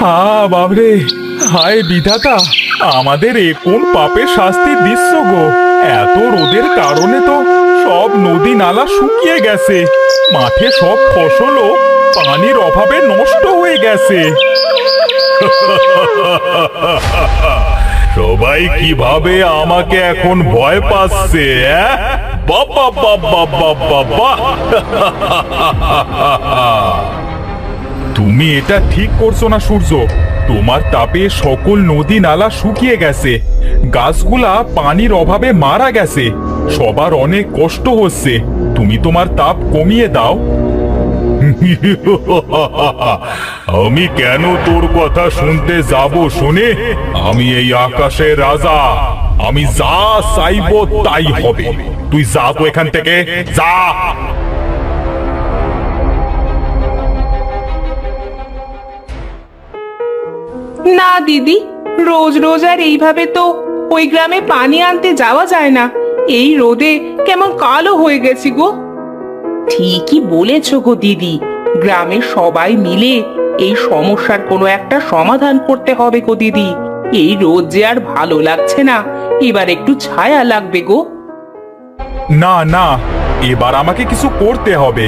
বাবরে, হায় বিধাতা, আমাদের এ কোন পাপের শাস্তি দিচ্ছ গো? এত রোদের কারণে তো সব নদী নালা শুকিয়ে গেছে, মাঠে সব ফসলও পানির অভাবে নষ্ট হয়ে গেছে। সবাই কিভাবে আমাকে এখন ভয় পাচ্ছে? বাবা বাবা বাবা বাবা, তুমি এটা ঠিক করছো না সূর্য। তোমার তাপে সকল নদী নালা শুকিয়ে গেছে, গাছগুলা পানির অভাবে মারা গেছে, সবার অনেক কষ্ট হচ্ছে। তুমি তোমার তাপ কমিয়ে দাও। আমি কেন তোর কথা শুনতে যাব শুনে? আমি এই আকাশের রাজা, আমি যা চাইবো তাই হবে। তুই যা তো এখান থেকে, যা। না দিদি, রোজ রোজ আর এইভাবে তো ওই গ্রামে পানি আনতে যাওয়া যায় না। এই রোদে কেমন কালো হয়ে গেছি গো। ঠিকই বলেছো গো দিদি, গ্রামের সবাই মিলে এই সমস্যার কোনো একটা সমাধান করতে হবে গো দিদি। এই রোদ যে আর ভালো লাগছে না, এবার একটু ছায়া লাগবে গো। না না, এবার আমাকে কিছু করতে হবে।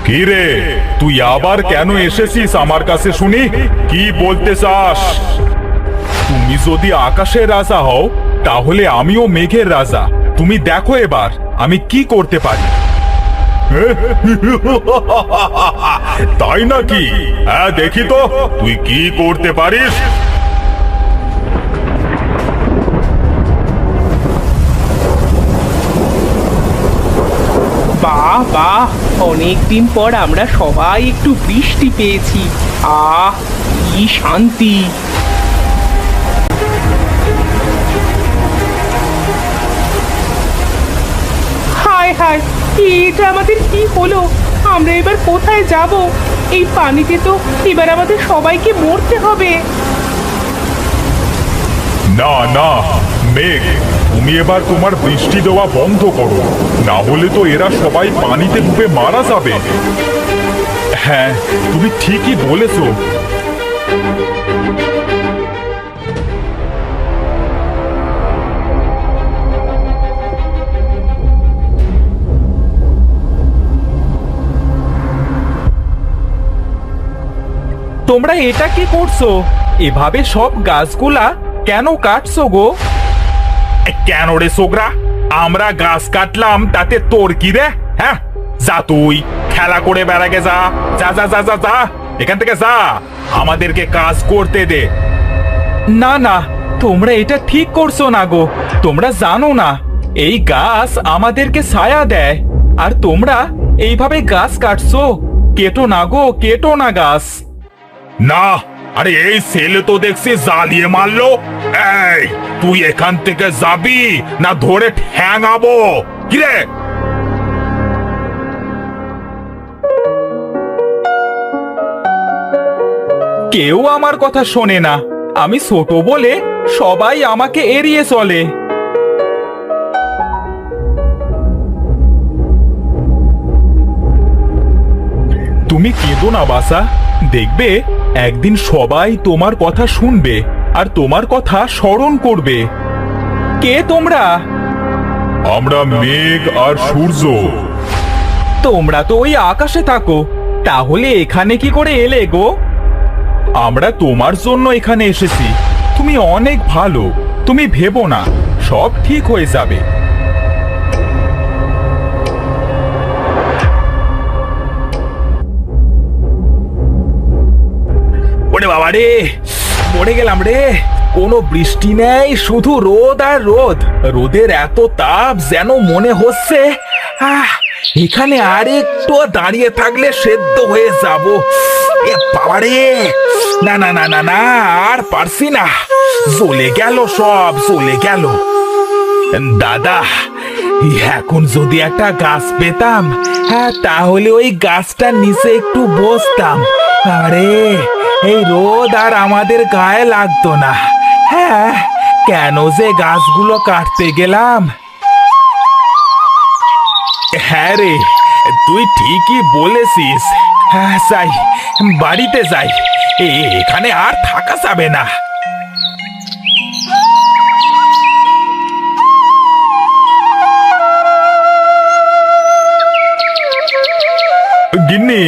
কি রে, তুই আবার কেন এসেছিস আমার কাছে শুনি? কি বলতে চাস? তুমি যদি আকাশের রাজা হও, তাহলে আমিও মেঘের রাজা। তুমি দেখো এবার আমি কি করতে পারি। তাই নাকি? হ্যাঁ, দেখি তো তুই কি করতে পারিস। বাহ বাহ, অনেকদিন পর আমরা সবাই একটু বৃষ্টি পেয়েছি। আহ, কি শান্তি। হায় হায়, এটা আমাদের কি হলো? আমরা এবার কোথায় যাব? এই পানিতে তো এবার আমাদের সবাইকে মরতে হবে। না না, মেঘ, তুমি এবার তোমার বৃষ্টি দেওয়া বন্ধ করো, না হলে তো এরা সবাই পানিতে ডুবে মারা যাবে। হ্যাঁ, তুমি ঠিকই বলেছ। তোমরা এটা কি করছো? এভাবে সব গাছগুলা কেন কাটছো গো? কেন রে সোগরা, আমরা গাছ কাটলাম তাতে তোর কি রে? হ্যাঁ, যা তুই খেলা করে বেড়াগে, যা যা যা যা যা যা, এখান থেকে যা, আমাদেরকে কাজ করতে দে। না না, তোমরা এটা ঠিক করছো না গো। তোমরা জানো না এই গাছ আমাদেরকে ছায়া দেয়, আর তোমরা এইভাবে গাছ কাটছো। কেটো না গো, কেটো না গাছ। না, আরে এই ছেলে তো দেখছি জ্বালিয়ে মারলো। এই, তুই এখান থেকে যাবি না ধরে ঠ্যাঙাবো? কিরে? কেউ আমার কথা শোনে না। আমি ছোট বলে সবাই আমাকে এড়িয়ে চলে। তুমি কেঁদো না বাসা, দেখবে একদিন সবাই তোমার কথা শুনবে আর তোমার কথা স্মরণ করবে। কে তোমরা? আমরা মেঘ আর সূর্য। তোমরা তো ওই আকাশে থাকো, তাহলে এখানে কি করে এলে গো? আমরা তোমার জন্য এখানে এসেছি। তুমি অনেক ভালো, তুমি ভেবো না, সব ঠিক হয়ে যাবে। ওরে বাবা রে, মরে গেলাম রে। কোনো বৃষ্টি নেই, শুধু রোদ আর রোদ। রোদের এত তাপ যেন মনে হচ্ছে এখানে আর একটু দাঁড়িয়ে থাকলে সেদ্ধ হয়ে যাব। এ বাবা রে, না না না না না, আর পারছি না, জ্বলে গেল, সব জ্বলে গেল। দাদা, এখন যদি একটা গাছ পেতাম, হ্যাঁ, তাহলে ওই গাছটার নিচে একটু বসতাম। আরে, এই রোদ আর আমাদের গায়ে লাগতো না। হ্যাঁ, কেন যে গাছগুলো কাটতে গেলাম। হ্যাঁ রে, তুই ঠিকই বলেছিস। হ্যাঁ, যাই, বাড়িতে যাই। এখানে আর থাকা যাবে না। গিন্নি,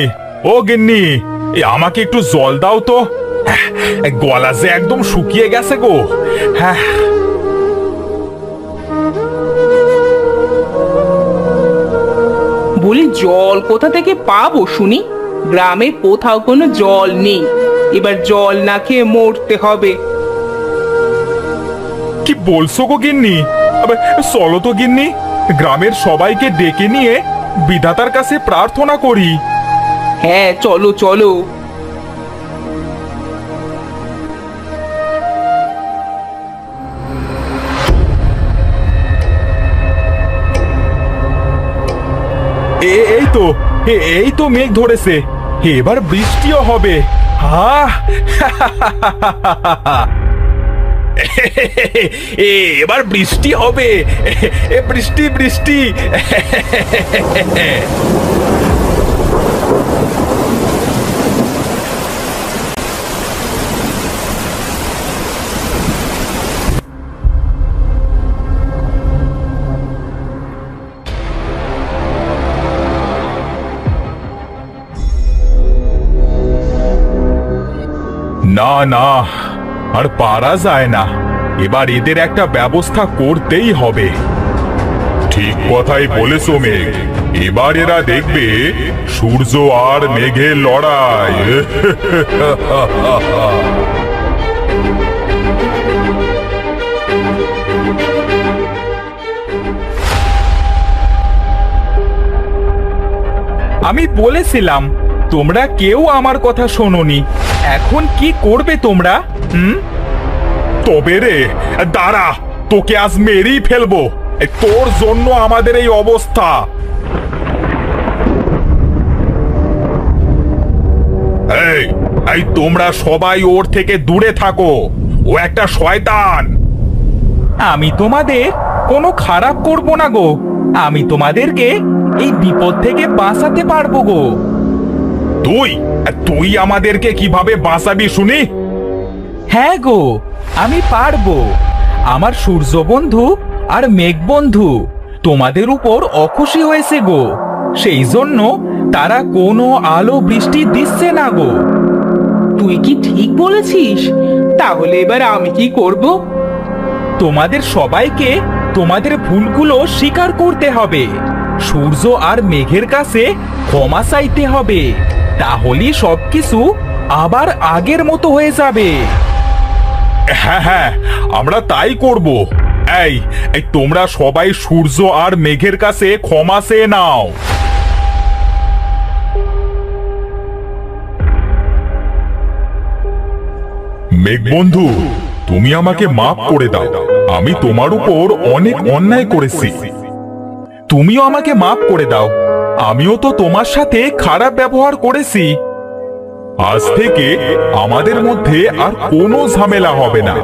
ও গিন্নি, আমাকে একটু জল দাও তো। গলা যে একদম শুকিয়ে গেছে গো। হ্যাঁ, বলি জল কোথা থেকে পাবো শুনি? গ্রামে কোথাও কোনো জল নেই, এবার জল না খেয়ে মরতে হবে। কি বলছো গো গিন্নি? আবে, চলো তো গিন্নি, গ্রামের সবাইকে ডেকে নিয়ে বিধাতার কাছে প্রার্থনা করি। হ্যাঁ, চলো চলো। এই তো, এই তো মেঘ ধরেছে, এবার বৃষ্টিও হবে। হ্যাঁ, এবার বৃষ্টি হবে। বৃষ্টি বৃষ্টি। না না, আর পারা যায় না, এবার এদের একটা ব্যবস্থা করতেই হবে। ঠিক কথাই বলেছো মেঘ, এবার এরা দেখবে সূর্য আর মেঘের লড়াই। আমি বলেছিলাম, তোমরা কেউ আমার কথা শোনোনি। এখন কি করবে তোমরা? তবে রে, দাঁড়া, তোকে আজ মেরেই ফেলবো। তোর জন্য আমাদের এই অবস্থা। এই এই তোমরা সবাই ওর থেকে দূরে থাকো, ও একটা শয়তান। আমি তোমাদের কোনো খারাপ করব না গো, আমি তোমাদেরকে এই বিপদ থেকে বাঁচাতে পারবো গো। তুই তুই আমাদেরকে কিভাবে বাঁচাবি শুনি? হ্যাঁ গো, আমি পারবো। আমার সূর্য বন্ধু আর মেঘ বন্ধু তোমাদের উপর অখুশি হয়েছে গো, সেই জন্য তারা কোনো আলো বৃষ্টি দিচ্ছে না গো। তুই কি ঠিক বলেছিস? তাহলে এবার আমি কি করব? তোমাদের সবাইকে তোমাদের ভুলগুলো স্বীকার করতে হবে, সূর্য আর মেঘের কাছে ক্ষমা চাইতে হবে, তাহলেই সবকিছু আবার আগের মতো হয়ে যাবে। হ্যাঁ হ্যাঁ, আমরা তাই করব। এই এই তোমরা সবাই সূর্য আর মেঘের কাছে ক্ষমা চেয়ে নাও। মেঘ বন্ধু, তুমি আমাকে মাফ করে দাও, আমি তোমার উপর অনেক অন্যায় করেছি। তুমিও আমাকে মাফ করে দাও, আমিও তো তোমার সাথে খারাপ ব্যবহার করেছি। আজ থেকে আমাদের মধ্যে আর কোনো ঝামেলা হবে না।